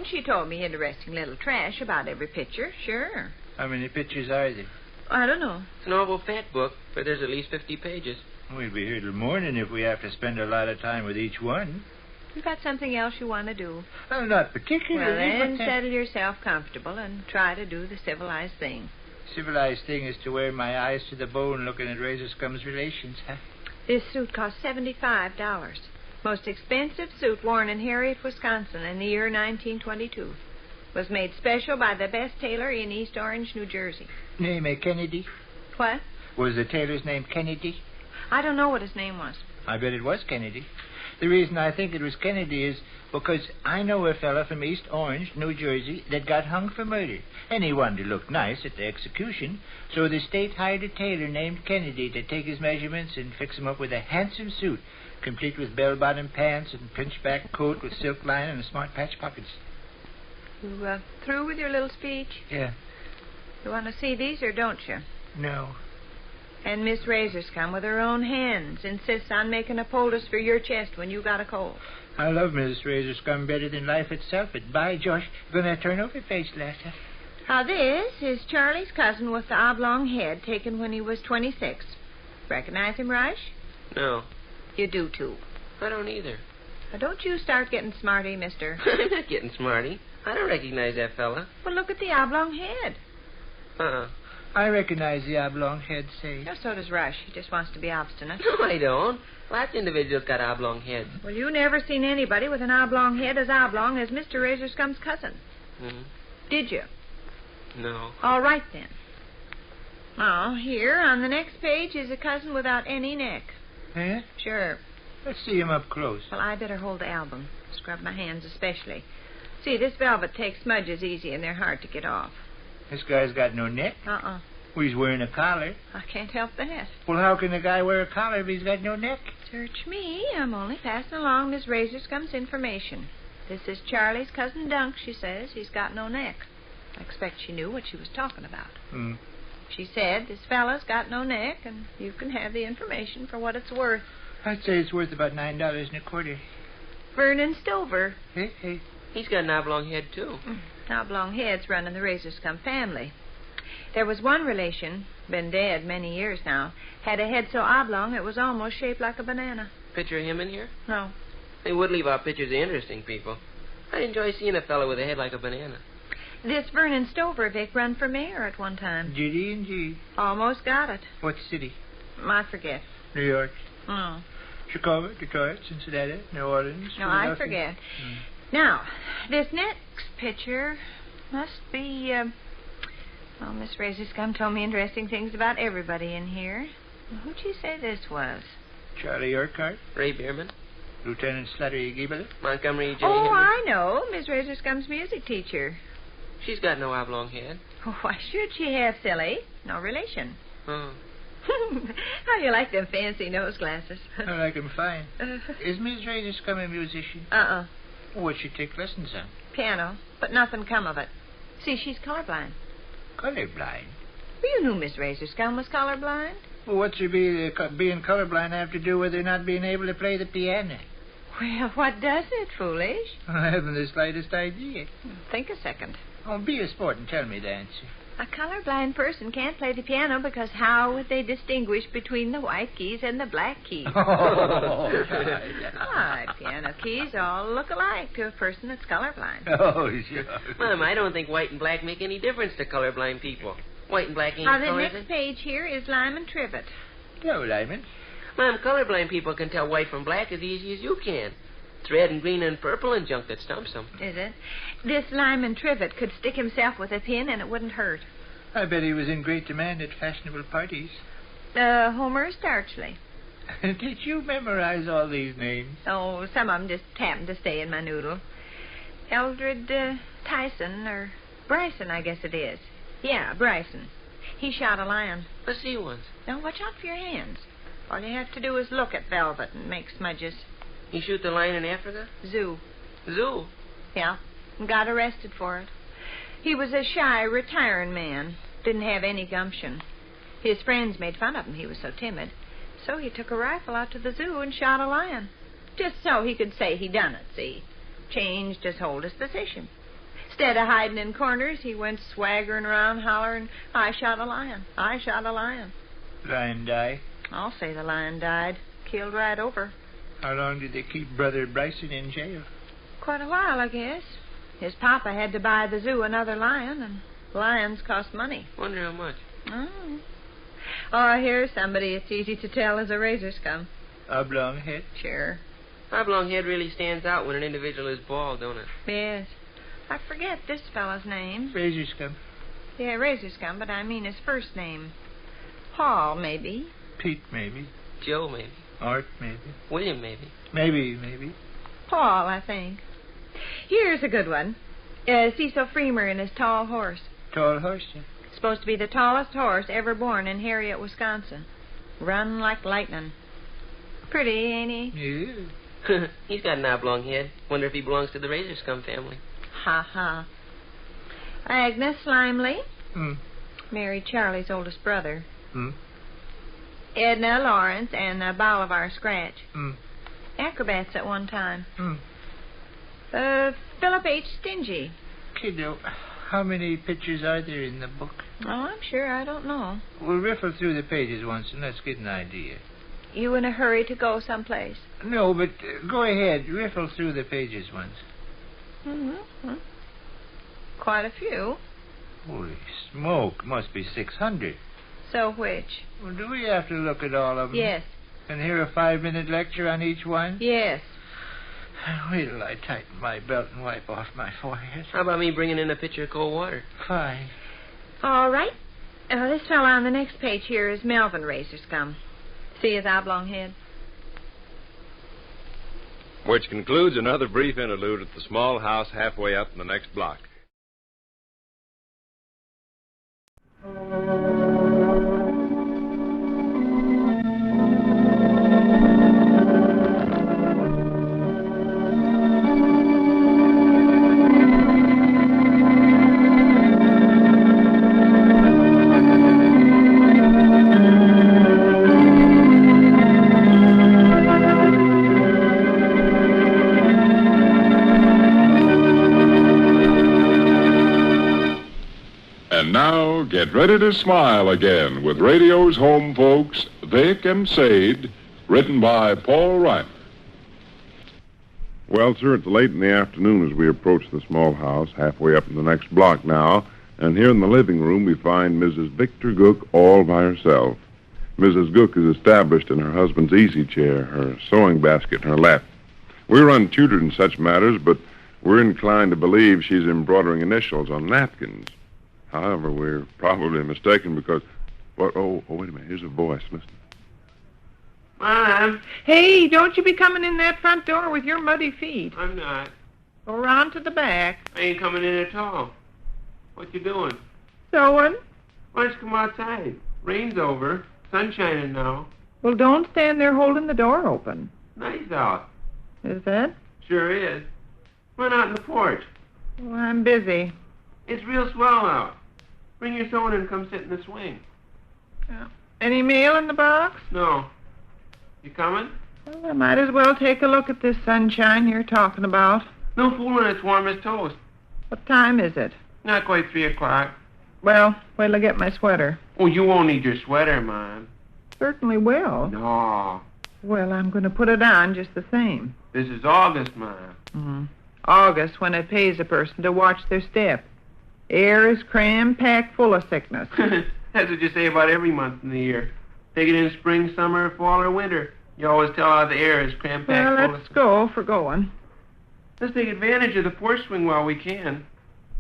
G: She told me interesting little trash about every picture, sure.
H: How many pictures are there?
G: I don't know.
C: It's an awful fat book, but there's at least 50 pages.
F: We'll be here till morning if we have to spend a lot of time with each one.
G: You got something else you want to do?
H: Well, not particularly.
G: Well, then
H: but,
G: settle yourself comfortable and try to do the civilized thing.
H: Civilized thing is to wear my eyes to the bone looking at Razor Scum's relations, huh?
G: This suit cost $75. Most expensive suit worn in Harriet, Wisconsin in the year 1922. Was made special by the best tailor in East Orange, New Jersey.
H: Name Kennedy?
G: What?
H: Was the tailor's name Kennedy?
G: I don't know what his name was.
H: I bet it was Kennedy. The reason I think it was Kennedy is because I know a fella from East Orange, New Jersey, that got hung for murder. And he wanted to look nice at the execution, so the state hired a tailor named Kennedy to take his measurements and fix him up with a handsome suit, complete with bell-bottom pants and pinch-back coat with silk lining and smart patch pockets.
G: You through with your little speech?
H: Yeah.
G: You want to see these or don't you?
H: No.
G: And Miss Razor Scum, with her own hands, insists on making a poultice for your chest when you got a cold.
H: I love Mrs. Razor Scum better than life itself, but by Josh, you're going to turn over page later.
G: Now this is Charlie's cousin with the oblong head taken when he was 26. Recognize him, Rush?
C: No,
G: You do, too.
C: I don't either.
G: Now, don't you start getting smarty, mister.
C: I'm not getting smarty. I don't recognize that fella.
G: Well, look at the oblong head.
C: Uh-uh.
H: I recognize the oblong head, say.
G: No, so does Rush. He just wants to be obstinate.
C: No, I don't. Lots of individuals got oblong heads.
G: Well, you never seen anybody with an oblong head as oblong as Mr. Razor Scum's cousin.
C: Hmm?
G: Did you?
C: No.
G: All right, then. Oh, here on the next page is a cousin without any neck.
H: Eh?
G: Sure.
H: Let's see him up close.
G: Well, I better hold the album. Scrub my hands especially. See, this velvet takes smudges easy and they're hard to get off.
H: This guy's got no neck.
G: Uh-uh.
H: Well, he's wearing a collar.
G: I can't help that.
H: Well, how can a guy wear a collar if he's got no neck?
G: Search me. I'm only passing along Miss Razor Scum's information. This is Charlie's cousin Dunk, she says. He's got no neck. I expect she knew what she was talking about.
H: Hmm.
G: She said, this fella's got no neck, and you can have the information for what it's worth.
H: I'd say it's worth about $9.25.
G: Vernon Stover.
H: Hey.
C: He's got an oblong head, too.
G: Oblong heads run in the Razor Scum family. There was one relation, been dead many years now, had a head so oblong it was almost shaped like a banana.
C: Picture of him in here?
G: No.
C: They would leave out pictures of interesting people. I'd enjoy seeing a fellow with a head like a banana.
G: This Vernon Stover, Vic, run for mayor at one time.
H: Judy and G.
G: Almost got it.
H: What city?
G: I forget.
H: New York.
G: Oh.
H: Chicago, Detroit, Cincinnati, New Orleans.
G: No, I
H: Philadelphia.
G: forget. Now, this next picture must be, well, Miss Razor Scum told me interesting things about everybody in here. Who'd she say this was?
H: Charlie Urquhart,
C: Ray Bierman,
H: Lieutenant Slattery Giebel.
C: Montgomery J.
G: Oh,
C: Henry.
G: I know. Miss Razor Scum's music teacher.
C: She's got no oblong head.
G: Why should she have, silly? No relation.
C: Oh.
G: How do you like them fancy nose glasses?
H: I like him fine. Is Miss Razor Scum a musician?
G: Uh-uh.
H: What'd she take lessons on?
G: Piano, but nothing come of it. See, she's colorblind.
H: Colorblind.
G: Well, you knew Miss Razor Scum was colorblind.
H: Well, what's being colorblind have to do with her not being able to play the piano?
G: Well, what does it, foolish?
H: I haven't the slightest idea.
G: Think a second.
H: Oh, be a sport and tell me the answer.
G: A colorblind person can't play the piano because how would they distinguish between the white keys and the black keys? Why, piano keys all look alike to a person that's colorblind.
H: Oh, sure.
C: Mom, I don't think white and black make any difference to colorblind people. White and black ain't
G: The
C: colors.
G: next page here is Lyman Trivet.
H: Hello, Lyman.
C: Ma'am, colorblind people can tell white from black as easy as you can. It's red and green and purple and junk that stumps them.
G: Is it? This Lyman Trivet could stick himself with a pin and it wouldn't hurt.
H: I bet he was in great demand at fashionable parties.
G: Homer Starchley.
H: Did you memorize all these names?
G: Oh, some of them just happened to stay in my noodle. Eldred Tyson, or Bryson, I guess it is. Yeah, Bryson. He shot a lion.
C: Let's see once.
G: Now, watch out for your hands. All you have to do is look at velvet and make smudges.
C: You shoot the lion in Africa?
G: Zoo.
C: Zoo?
G: Yeah, and got arrested for it. He was a shy, retiring man. Didn't have any gumption. His friends made fun of him. He was so timid. So he took a rifle out to the zoo and shot a lion. Just so he could say he done it, see? Changed his whole disposition. Instead of hiding in corners, he went swaggering around hollering, I shot a lion. I shot a lion.
H: Lion die?
G: I'll say the lion died. Killed right over.
H: How long did they keep Brother Bryson in jail?
G: Quite a while, I guess. His papa had to buy the zoo another lion, and lions cost money.
C: Wonder how much.
G: Oh, here's somebody it's easy to tell is a razor scum.
H: Oblong head?
G: Sure.
C: Oblong head really stands out when an individual is bald, don't it?
G: Yes. I forget this fellow's name.
H: Razor scum.
G: Yeah, razor scum, but I mean his first name. Paul, maybe.
H: Pete, maybe.
C: Joe, maybe.
H: Art, maybe.
C: William, maybe.
H: Maybe.
G: Paul, I think. Here's a good one. Cecil Freemer and his tall horse.
H: Tall horse, yeah.
G: Supposed to be the tallest horse ever born in Harriet, Wisconsin. Run like lightning. Pretty, ain't he?
H: Yeah.
C: He's got an oblong head. Wonder if he belongs to the razor scum family.
G: Ha ha. Agnes Slimely.
H: Hmm.
G: Married Charlie's oldest brother.
H: Hmm.
G: Edna Lawrence and Bolivar Scratch.
H: Hmm.
G: Acrobats at one time.
H: Hmm.
G: Philip H. Stingy.
H: Kiddo, how many pictures are there in the book?
G: Oh, I'm sure. I don't know.
H: We'll riffle through the pages once and let's get an idea.
G: You in a hurry to go someplace?
H: No, but go ahead. Riffle through the pages once.
G: Mm-hmm. Quite a few.
H: Holy smoke. Must be 600.
G: So which?
H: Well, do we have to look at all of them?
G: Yes.
H: And hear a 5-minute lecture on each one?
G: Yes.
H: Wait till I tighten my belt and wipe off my forehead.
C: How about me bringing in a pitcher of cold water?
H: Fine.
G: All right. This fellow on the next page here is Melvin Razor Scum. See his oblong head?
E: Which concludes another brief interlude at the small house halfway up in the next block.
I: And now, get ready to smile again with radio's home folks, Vic and Sade, written by Paul Reimer.
J: Well, sir, it's late in the afternoon as we approach the small house, halfway up in the next block now, and here in the living room we find Mrs. Victor Gook all by herself. Mrs. Gook is established in her husband's easy chair, her sewing basket in her lap. We're untutored in such matters, but we're inclined to believe she's embroidering initials on napkins. However, we're probably mistaken because... What? Oh, wait a minute. Here's a voice. Listen.
C: Mom.
K: Hey, don't you be coming in that front door with your muddy feet.
C: I'm not.
K: Go around to the back.
C: I ain't coming in at all. What you doing?
K: Sewing?
C: Why don't you come outside? Rain's over. Sun's shining now.
K: Well, don't stand there holding the door open.
C: Nice out.
K: Is that?
C: Sure is. Run out in the porch.
K: Well, I'm busy.
C: It's real swell out. Bring your sewing and come sit in the swing.
K: Any mail in the box?
C: No. You coming?
K: Well, I might as well take a look at this sunshine you're talking about.
C: No fooling, it's warm as toast.
K: What time is it?
C: Not quite 3 o'clock.
K: Well, wait till I get my sweater.
C: Oh, you won't need your sweater, Mom.
K: Certainly will.
C: No.
K: Well, I'm going to put it on just the same.
C: This is August, Mom.
K: Mm-hmm. August, when it pays a person to watch their step. Air is cram-packed full of sickness.
L: That's what you say about every month in the year. Take it in spring, summer, fall, or winter. You always tell how the air is cram-packed
K: Well,
L: full
K: let's go for going.
L: Let's take advantage of the porch swing while we can.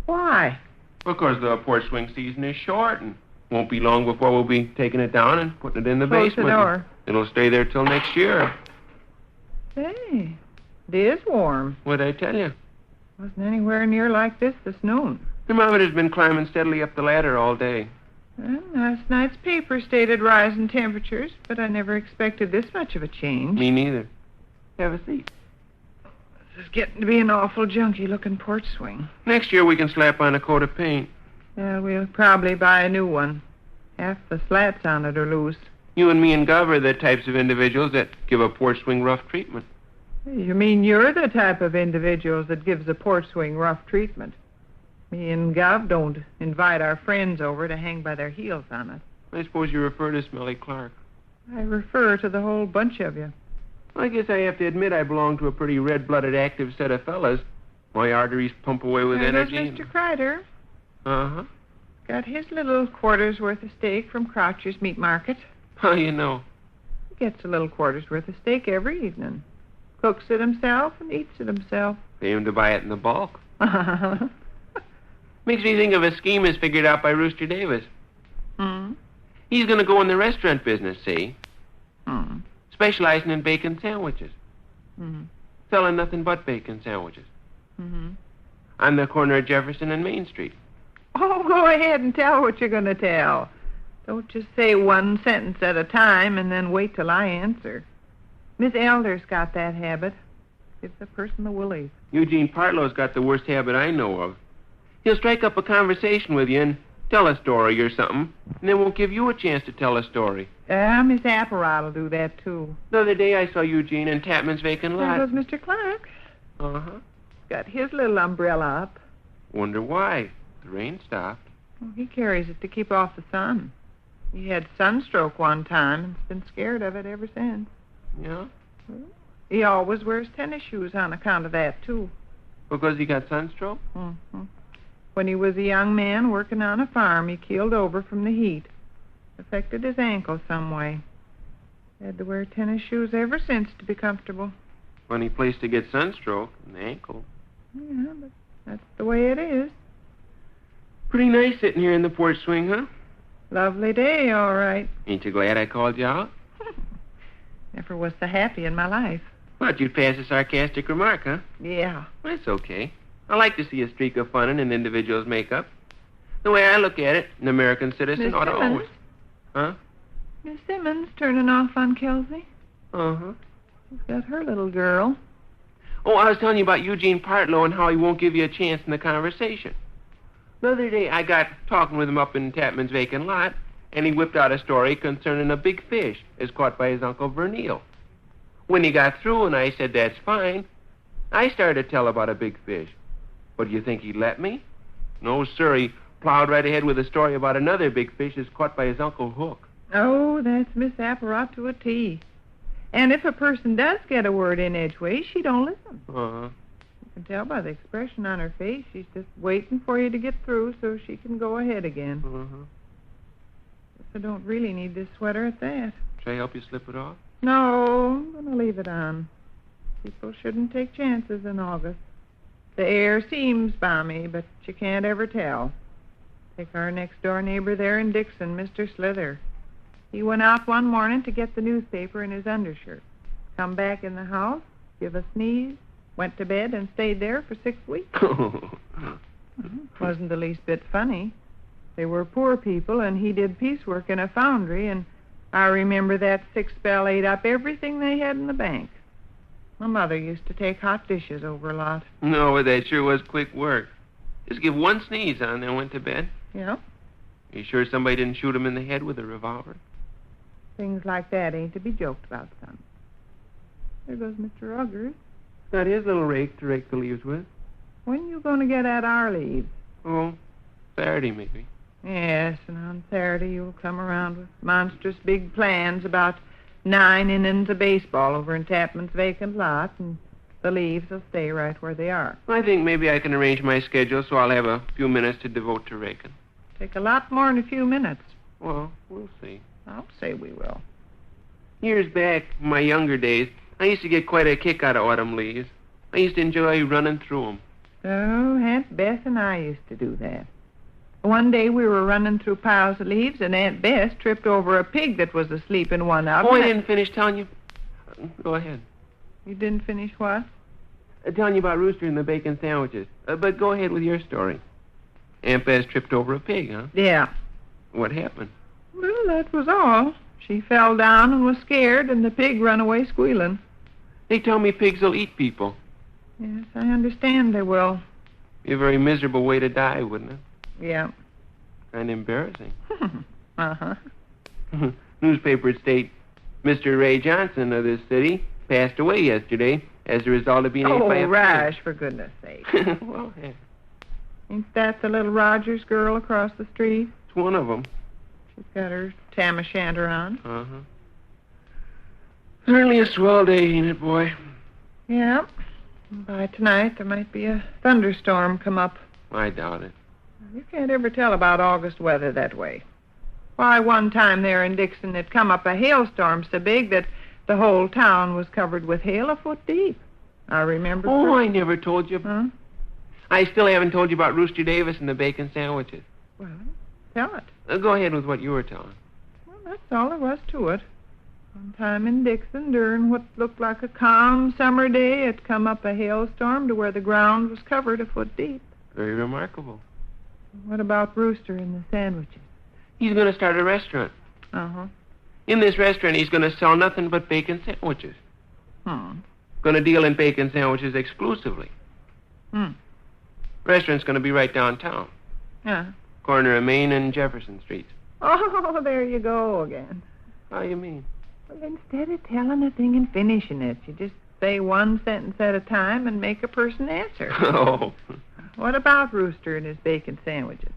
K: Why?
L: Because the porch swing season is short, and won't be long before we'll be taking it down and putting it in the
K: Close
L: basement.
K: the door.
L: It'll stay there till next year.
K: Hey, it is warm.
L: What'd I tell you?
K: Wasn't anywhere near like this noon.
L: Thermometer's been climbing steadily up the ladder all day.
K: Well, last night's paper stated rising temperatures, but I never expected this much of a change.
L: Me neither. Have a seat.
K: This is getting to be an awful junky-looking porch swing.
L: Next year we can slap on a coat of paint.
K: Well, we'll probably buy a new one. Half the slats on it are loose.
L: You and me and Gov are the types of individuals that give a porch swing rough treatment.
K: You mean you're the type of individuals that gives a porch swing rough treatment? Me and Gov don't invite our friends over to hang by their heels on it.
L: I suppose you refer to Smelly Clark.
K: I refer to the whole bunch of you.
L: I guess I have to admit I belong to a pretty red-blooded, active set of fellas. My arteries pump away with
K: There goes
L: energy.
K: Mr. Kreider.
L: Uh-huh.
K: Got his little quarter's worth of steak from Croucher's Meat Market.
L: How you know?
K: He gets a little quarter's worth of steak every evening. Cooks it himself and eats it himself.
L: Pay him to buy it in the bulk. Makes me think of a scheme as figured out by Rooster Davis.
K: Hmm?
L: He's going to go in the restaurant business, see?
K: Hmm.
L: Specializing in bacon sandwiches.
K: Hmm.
L: Selling nothing but bacon sandwiches.
K: Hmm.
L: On the corner of Jefferson and Main Street.
K: Oh, go ahead and tell what you're going to tell. Don't just say one sentence at a time and then wait till I answer. Miss Elder's got that habit. Gives a person the willies.
L: Eugene Partlow's got the worst habit I know of. He'll strike up a conversation with you and tell a story or something, and then won't give you a chance to tell a story.
K: Miss Apparat will do that, too.
L: The other day I saw Eugene in Tapman's vacant lot.
K: There goes Mr. Clark.
L: Uh-huh.
K: Got his little umbrella up.
L: Wonder why. The rain stopped.
K: Well, he carries it to keep off the sun. He had sunstroke one time and's been scared of it ever since.
L: Yeah?
K: He always wears tennis shoes on account of that, too.
L: Because he got sunstroke?
K: Mm-hmm. When he was a young man working on a farm, he keeled over from the heat. Affected his ankle some way. Had to wear tennis shoes ever since to be comfortable.
L: Funny place to get sunstroke, an ankle.
K: Yeah, but that's the way it is.
L: Pretty nice sitting here in the porch swing, huh?
K: Lovely day, all right.
L: Ain't you glad I called you out?
K: Never was so happy in my life.
L: What, you'd pass a sarcastic remark, huh?
K: Yeah.
L: Well, it's okay. I like to see a streak of fun in an individual's makeup. The way I look at it, an American citizen
K: Miss
L: ought to
K: Simmons?
L: always... Huh?
K: Miss Simmons turning off on Kelsey.
L: Uh-huh.
K: She's got her little girl.
L: Oh, I was telling you about Eugene Partlow and how he won't give you a chance in the conversation. The other day I got talking with him up in Tapman's vacant lot, and he whipped out a story concerning a big fish as caught by his Uncle Vernil. When he got through and I said, that's fine, I started to tell about a big fish. But do you think he'd let me? No, sir, he plowed right ahead with a story about another big fish as caught by his Uncle Hook.
K: Oh, that's Miss Apparat to a T. And if a person does get a word in edgeways, she don't listen.
L: Uh-huh.
K: You can tell by the expression on her face. She's just waiting for you to get through so she can go ahead again.
L: Uh-huh.
K: I don't really need this sweater at that.
L: Should I help you slip it off?
K: No, I'm going to leave it on. People shouldn't take chances in August. The air seems balmy, but you can't ever tell. Take our next-door neighbor there in Dixon, Mr. Slither. He went out one morning to get the newspaper in his undershirt. Come back in the house, give a sneeze, went to bed, and stayed there for 6 weeks. Wasn't the least bit funny. They were poor people, and he did piecework in a foundry, and I remember that sick spell ate up everything they had in the bank. My mother used to take hot dishes over a lot.
L: No, but that sure was quick work. Just give one sneeze on, then went to bed.
K: Yeah?
L: You sure somebody didn't shoot him in the head with a revolver?
K: Things like that ain't to be joked about, son. There goes Mr. Uggers.
L: Got his little rake to rake the leaves with.
K: When you going to get at our leaves?
L: Oh, Saturday, maybe.
K: Yes, and on Saturday you'll come around with monstrous big plans about 9 innings of baseball over in Tapman's vacant lot, and The leaves will stay right where they are.
L: I think maybe I can arrange my schedule so I'll have a few minutes to devote to raking.
K: Take a lot more than a few minutes.
L: Well, we'll see.
K: I'll say we will.
L: Years back, in my younger days, I used to get quite a kick out of autumn leaves. I used to enjoy running through them.
K: Oh, Aunt Bess and I used to do that. One day we were running through piles of leaves, and Aunt Bess tripped over a pig that was asleep in one of them.
L: Oh, I didn't finish telling you. Go ahead.
K: You didn't finish what?
L: Telling you about Rooster and the bacon sandwiches. But go ahead with your story. Aunt Bess tripped over a pig, huh?
K: Yeah.
L: What happened?
K: Well, that was all. She fell down and was scared, and the pig run away squealing.
L: They tell me pigs will eat people.
K: Yes, I understand they will.
L: Be a very miserable way to die, wouldn't it?
K: Yeah.
L: Kind of embarrassing.
K: Uh-huh.
L: Newspapers state Mr. Ray Johnson of this city passed away yesterday as a result of being ate by a pig.
K: Raj, for goodness sake.
L: Well, yeah.
K: Ain't that the little Rogers girl across the street?
L: It's one of them.
K: She's got her tam o' shanter on.
L: Uh-huh. Certainly a swell day, ain't it, boy?
K: Yeah. By tonight, there might be a thunderstorm come up.
L: I doubt it.
K: You can't ever tell about August weather that way. Why, one time there in Dixon, it come up a hailstorm so big that the whole town was covered with hail a foot deep. I remember...
L: Oh, I never told you.
K: Huh?
L: I still haven't told you about Rooster Davis and the bacon sandwiches.
K: Well, tell it.
L: Go ahead with what you were telling.
K: Well, that's all there was to it. One time in Dixon, during what looked like a calm summer day, it come up a hailstorm to where the ground was covered a foot deep.
L: Very remarkable.
K: What about Rooster and the sandwiches?
L: He's going to start a restaurant.
K: Uh-huh.
L: In this restaurant, he's going to sell nothing but bacon sandwiches. Going to deal in bacon sandwiches exclusively. Restaurant's going to be right downtown.
K: Yeah.
L: Corner of Main and Jefferson Streets.
K: Oh, there you go again.
L: How you mean?
K: Well, instead of telling a thing and finishing it, you just say one sentence at a time and make a person answer.
L: Oh.
K: What about Rooster and his bacon sandwiches?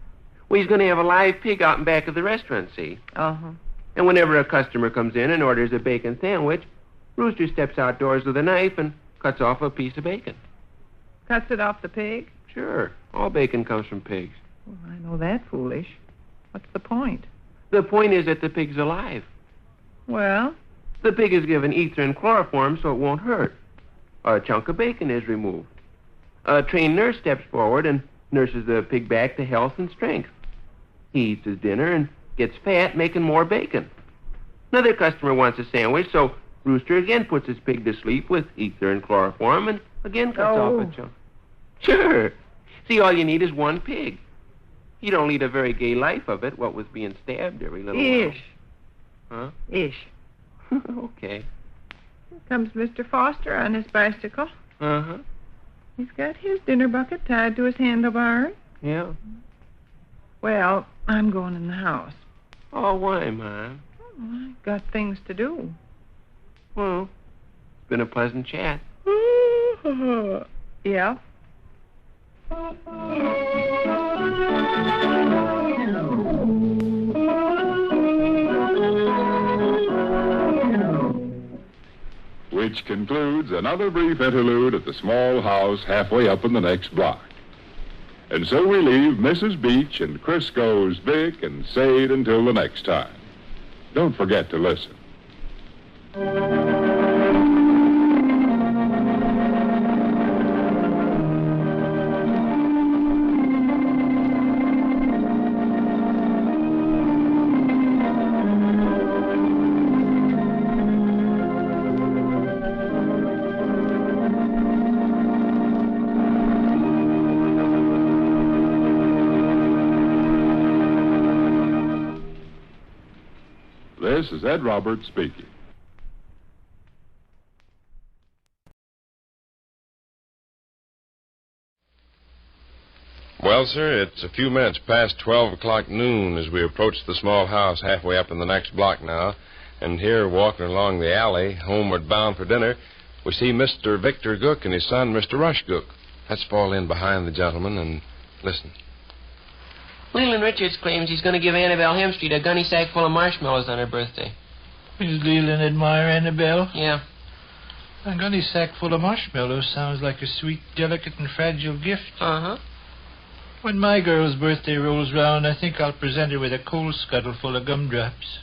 L: Well, he's going to have a live pig out in back of the restaurant, see?
K: Uh-huh.
L: And whenever a customer comes in and orders a bacon sandwich, Rooster steps outdoors with a knife and cuts off a piece of bacon.
K: Cuts it off the pig?
L: Sure. All bacon comes from pigs.
K: Well, I know that foolish. What's the point?
L: The point is that the pig's alive.
K: Well?
L: The pig is given ether and chloroform so it won't hurt. A chunk of bacon is removed. A trained nurse steps forward and nurses the pig back to health and strength. He eats his dinner and gets fat, making more bacon. Another customer wants a sandwich, so Rooster again puts his pig to sleep with ether and chloroform and again cuts off a chunk. Sure. See, all you need is one pig. You don't lead a very gay life of it, what with being stabbed every little while.
K: Ish.
L: Huh?
K: Ish.
L: Okay.
K: Here comes Mr. Foster on his bicycle.
L: Uh-huh.
K: He's got his dinner bucket tied to his handlebar.
L: Yeah.
K: Well, I'm going in the house.
L: Oh, why, Mom?
K: Oh, I've got things to do.
L: Well, it's been a pleasant chat.
K: Yeah.
I: Which concludes another brief interlude at the small house halfway up in the next block. And so we leave Mrs. Beach and Crisco's Vic and Sade until the next time. Don't forget to listen. This is Ed Roberts speaking.
E: Well, sir, it's a few minutes past 12 o'clock noon as we approach the small house halfway up in the next block now. And here, walking along the alley, homeward bound for dinner, we see Mr. Victor Gook and his son, Mr. Rush Gook. Let's fall in behind the gentleman and listen.
C: Leland Richards claims he's going to give Annabelle Hemstreet a gunny sack full of marshmallows on her birthday.
F: Does Leland admire Annabelle?
C: Yeah.
F: A gunny sack full of marshmallows sounds like a sweet, delicate, and fragile gift.
C: Uh-huh.
F: When my girl's birthday rolls round, I think I'll present her with a coal scuttle full of gumdrops.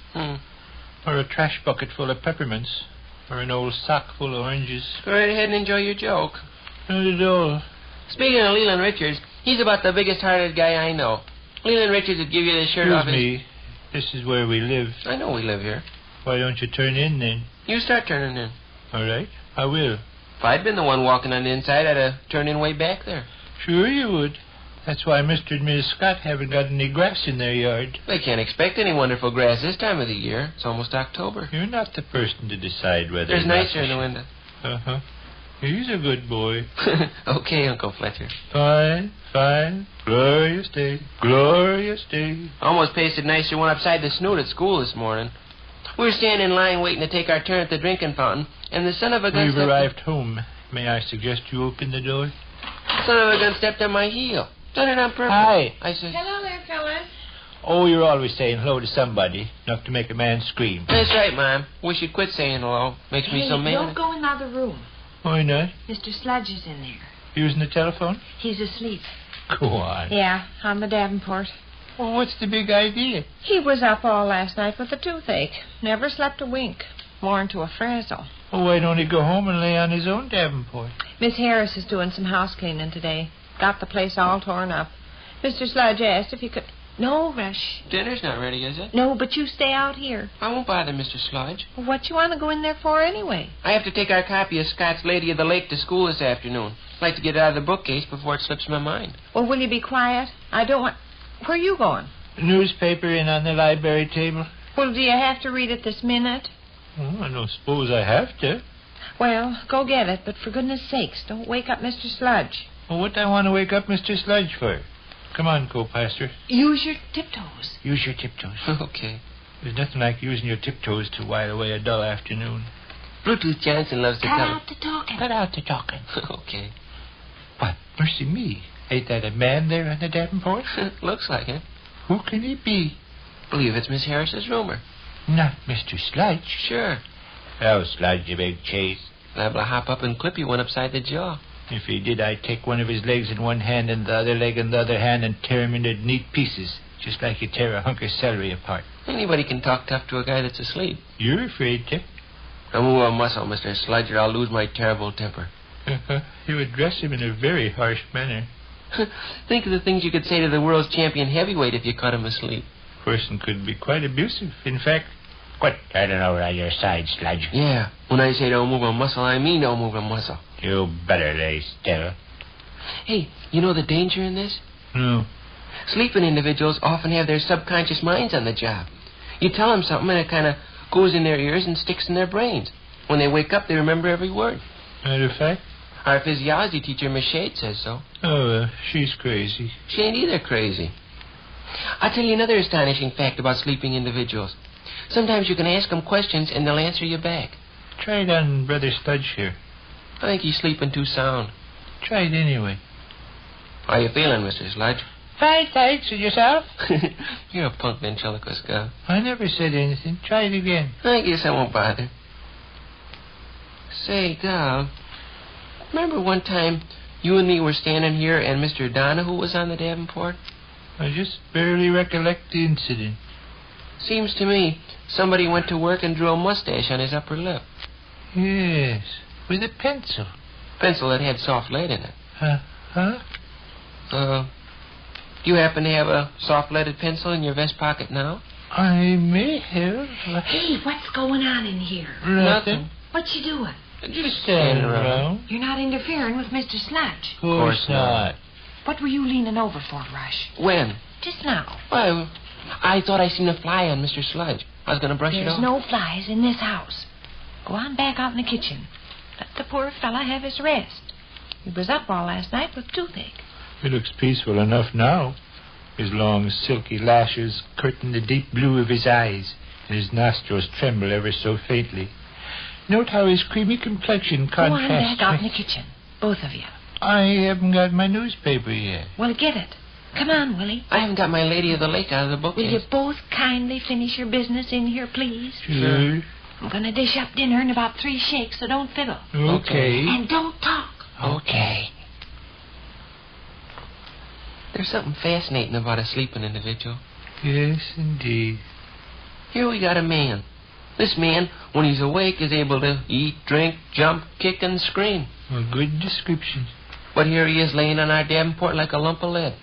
F: Or a trash bucket full of peppermints. Or an old sock full of oranges.
C: Go right ahead and enjoy your joke.
F: Not at all.
C: Speaking of Leland Richards, he's about the biggest-hearted guy I know. Leland Richards would give you the shirt off his...
F: Excuse me. This is where we live.
C: I know we live here.
F: Why don't you turn in, then?
C: You start turning in.
F: All right. I will.
C: If I'd been the one walking on the inside, I'd have turned in way back there.
F: Sure you would. That's why Mr. and Mrs. Scott haven't got any grass in their yard.
C: They can't expect any wonderful grass this time of the year. It's almost October.
F: You're not the person to decide whether...
C: There's nicer in the window.
F: Uh-huh. He's a good boy.
C: Okay, Uncle Fletcher.
F: Fine, fine. Glorious day. Glorious day.
C: Almost pasted nicer one upside the snoot at school this morning. We were standing in line waiting to take our turn at the drinking fountain, and the son of a gun
F: We've arrived home. May I suggest you open the door?
C: Son of a gun stepped on my heel. Done it on purpose.
F: Hi.
C: I said...
G: Hello there, fellas.
F: Oh, you're always saying hello to somebody, enough to make a man scream.
C: That's right, Mom. Wish you'd quit saying hello. Makes me so mad.
G: Don't go in the other room.
F: Why not?
G: Mr. Sludge is in there.
F: Using the telephone?
G: He's asleep.
F: Go on.
G: Yeah, on the Davenport.
F: Well, what's the big idea?
G: He was up all last night with a toothache. Never slept a wink. More into a frazzle.
F: Well, why don't he go home and lay on his own Davenport?
G: Miss Harris is doing some house cleaning today. Got the place all torn up. Mr. Sludge asked if he could... No, Rush.
C: Dinner's not ready, is it?
G: No, but you stay out here.
C: I won't bother, Mr. Sludge.
G: What you want to go in there for anyway?
C: I have to take our copy of Scott's Lady of the Lake to school this afternoon. I'd like to get it out of the bookcase before it slips my mind.
G: Well, will you be quiet? I don't want... Where are you going?
F: Newspaper in on the library table.
G: Well, do you have to read it this minute?
F: Oh, I don't suppose I have to.
G: Well, go get it, but for goodness sakes, don't wake up Mr. Sludge.
F: Well, what do I want to wake up Mr. Sludge for? Come on, co-pastor.
G: Use your tiptoes.
F: Use your tiptoes.
C: Okay.
F: There's nothing like using your tiptoes to while away a dull afternoon.
C: Bluetooth Johnson loves to
G: Cut
C: tell...
G: out the talking.
F: Cut out the talking.
C: Okay.
F: What? Mercy me. Ain't that a man there on the Davenport?
C: Looks like it.
F: Who can he be?
C: Believe it's Miss Harris's roomer.
F: Not Mr. Sludge.
C: Sure.
F: Oh, Sludge, you big chase.
C: Liable to hop up and clip you one upside the jaw.
F: If he did, I'd take one of his legs in one hand and the other leg in the other hand and tear him into neat pieces, just like you tear a hunk of celery apart.
C: Anybody can talk tough to a guy that's asleep.
F: You're afraid to.
C: Don't move a muscle, Mr. Sludge, or I'll lose my terrible temper.
F: You address him in a very harsh manner.
C: Think of the things you could say to the world's champion heavyweight if you caught him asleep.
F: A person could be quite abusive. In fact, quit turning over on your side, Sludge.
C: Yeah, when I say don't move a muscle, I mean don't move a muscle.
F: You better lay still.
C: Hey, you know the danger in this?
F: No.
C: Sleeping individuals often have their subconscious minds on the job. You tell them something and it kind of goes in their ears and sticks in their brains. When they wake up, they remember every word.
F: Matter of fact?
C: Our physiology teacher, Miss Shade, says so.
F: Oh, she's crazy.
C: She ain't either crazy. I'll tell you another astonishing fact about sleeping individuals. Sometimes you can ask them questions and they'll answer you back.
F: Try it on Brother Sludge here.
C: I think he's sleeping too sound.
F: Try it anyway.
C: How you feeling, Mr. Sludge?
F: Fine, thanks. And yourself?
C: You're a punk ventriloquist, girl.
F: I never said anything. Try it again.
C: I guess I won't bother. Say, Gal, remember one time you and me were standing here and Mr. Donahue was on the Davenport?
F: I just barely recollect the incident.
C: Seems to me somebody went to work and drew a mustache on his upper lip.
F: Yes, with a pencil.
C: Pencil that had soft lead in it.
F: Huh?
C: Do you happen to have a soft-leaded pencil in your vest pocket now?
F: I may have.
G: Hey, what's going on in here?
F: Nothing.
G: What you doing?
F: Just standing around.
G: You're not interfering with Mr. Sludge.
F: Of course not.
G: What were you leaning over for, Rush?
C: When?
G: Just now.
C: Well, I thought I seen a fly on Mr. Sludge. I was going to brush it off.
G: There's no flies in this house. Go on back out in the kitchen. Let the poor fella have his rest. He was up all last night with toothache.
F: He looks peaceful enough now. His long, silky lashes curtain the deep blue of his eyes, and his nostrils tremble ever so faintly. Note how his creamy complexion contrasts.
G: Go on back out in the kitchen, both of you.
F: I haven't got my newspaper yet.
G: Well, get it. Come on, Willie.
C: I haven't got my Lady of the Lake out of the bookcase.
G: Will you both kindly finish your business in here, please?
F: Sure.
M: I'm going to dish up dinner in about 3 shakes, so don't fiddle.
F: Okay.
M: And don't talk.
F: Okay.
C: There's something fascinating about a sleeping individual.
F: Yes, indeed.
C: Here we got a man. This man, when he's awake, is able to eat, drink, jump, kick, and scream.
F: A good description.
C: But here he is laying on our davenport like a lump of lead.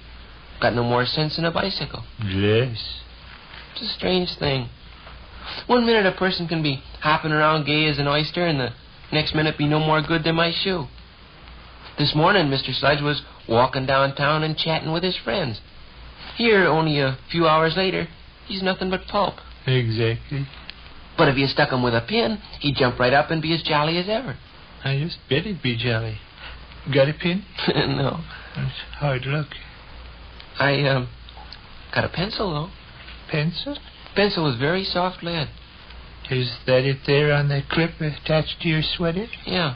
C: Got no more sense than a bicycle.
F: Yes.
C: It's a strange thing. 1 minute a person can be hopping around gay as an oyster, and the next minute be no more good than my shoe. This morning, Mr. Sludge was walking downtown and chatting with his friends. Here, only a few hours later, he's nothing but pulp.
F: Exactly.
C: But if you stuck him with a pin, he'd jump right up and be as jolly as ever.
F: I just bet he'd be jolly. Got a pin?
C: No.
F: That's hard luck.
C: I got a pencil, though.
F: Pencil?
C: Pencil is very soft lead.
F: Is that it there on the clip attached to your sweater?
C: Yeah.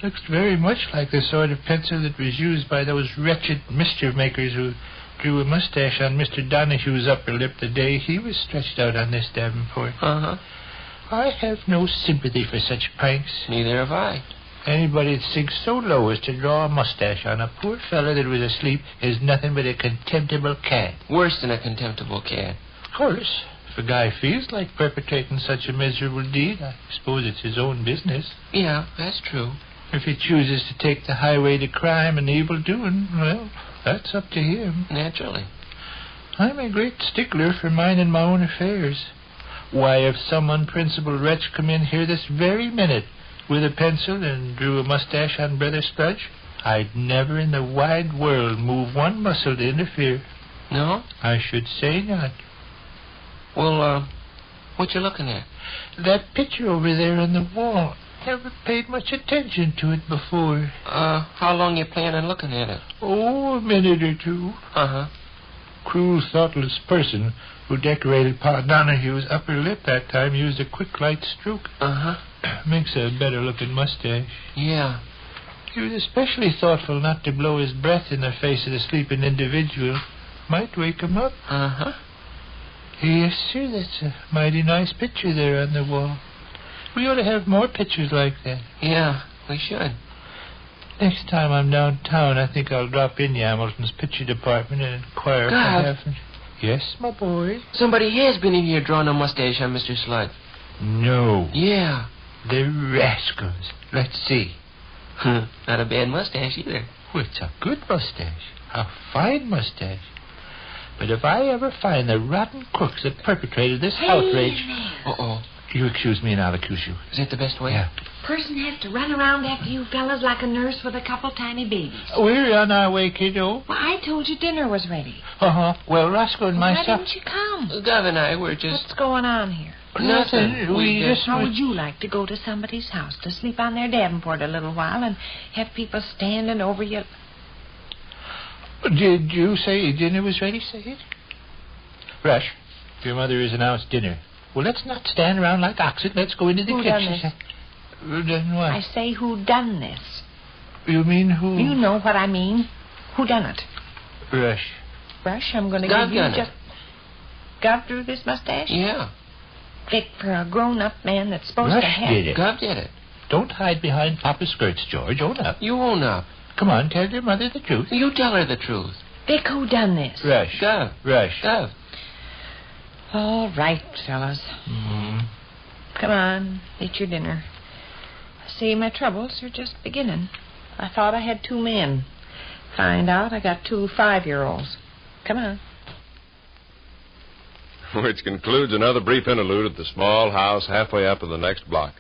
F: Looks very much like the sort of pencil that was used by those wretched mischief makers who drew a mustache on Mr. Donahue's upper lip the day he was stretched out on this davenport.
C: Uh-huh.
F: I have no sympathy for such pranks.
C: Neither have I.
F: Anybody that sinks so low as to draw a mustache on a poor fellow that was asleep is nothing but a contemptible cad.
C: Worse than a contemptible cad.
F: Of course, if a guy feels like perpetrating such a miserable deed, I suppose it's his own business.
C: Yeah, that's true.
F: If he chooses to take the highway to crime and evil doing, well, that's up to him.
C: Naturally.
F: I'm a great stickler for minding my own affairs. Why, if some unprincipled wretch come in here this very minute with a pencil and drew a mustache on Brother Sludge, I'd never in the wide world move one muscle to interfere.
C: No?
F: I should say not.
C: Well, what you looking at?
F: That picture over there on the wall. Never paid much attention to it before.
C: How long you plan on looking at it?
F: Oh, a minute or two.
C: Uh-huh.
F: Cruel, thoughtless person who decorated Pa Donahue's upper lip that time used a quick, light stroke.
C: Uh-huh.
F: Makes a better-looking mustache.
C: Yeah.
F: He was especially thoughtful not to blow his breath in the face of the sleeping individual. Might wake him up.
C: Uh-huh.
F: Yes, sir, that's a mighty nice picture there on the wall. We ought to have more pictures like that.
C: Yeah, we should.
F: Next time I'm downtown, I think I'll drop in Hamilton's picture department and inquire if I have... Yes, my boy?
C: Somebody has been in here drawing a mustache on Mr. Sludge.
F: No.
C: Yeah.
F: The rascals. Let's see.
C: Not a bad mustache either.
F: Well, it's a good mustache. A fine mustache. But if I ever find the rotten crooks that perpetrated this outrage...
C: Uh-oh.
F: You excuse me and I'll accuse you.
C: Is that the best way?
F: Yeah.
M: Person has to run around after you fellas like a nurse with a couple tiny babies.
F: We're on our way, kiddo.
M: Well, I told you dinner was ready.
F: Uh-huh. Well, Roscoe and myself...
M: Why didn't you come?
C: Gov and I were just...
M: What's going on here?
C: Nothing.
F: We just...
M: How would you like to go to somebody's house to sleep on their davenport a little while and have people standing over you?
F: Did you say dinner was ready, Sade? Rush, your mother has announced dinner. Well, let's not stand around like oxen. Let's go into the kitchen.
M: Done this?
F: Who done what?
M: I say who done this.
F: You mean who?
M: You know what I mean. Who done it?
F: Rush.
M: Rush, I'm going to
C: Gov
M: give you
C: done
M: just... Gov drew this mustache?
C: Yeah.
M: Vic, for a grown-up man that's supposed
F: Rush
M: to have...
F: did it.
C: Gov did it.
F: Don't hide behind Papa's skirts, George. Own up.
C: You own up.
F: Come on, tell your mother the truth.
C: You tell her the truth.
M: Vic, who done this?
F: Rush.
C: Gov.
F: Rush.
C: Gov.
M: All right, fellas.
F: Mm-hmm.
M: Come on, eat your dinner. See, my troubles are just beginning. I thought I had 2 men. Find out I got 2 5-year-olds. Come on.
E: Which concludes another brief interlude at the small house halfway up in the next block.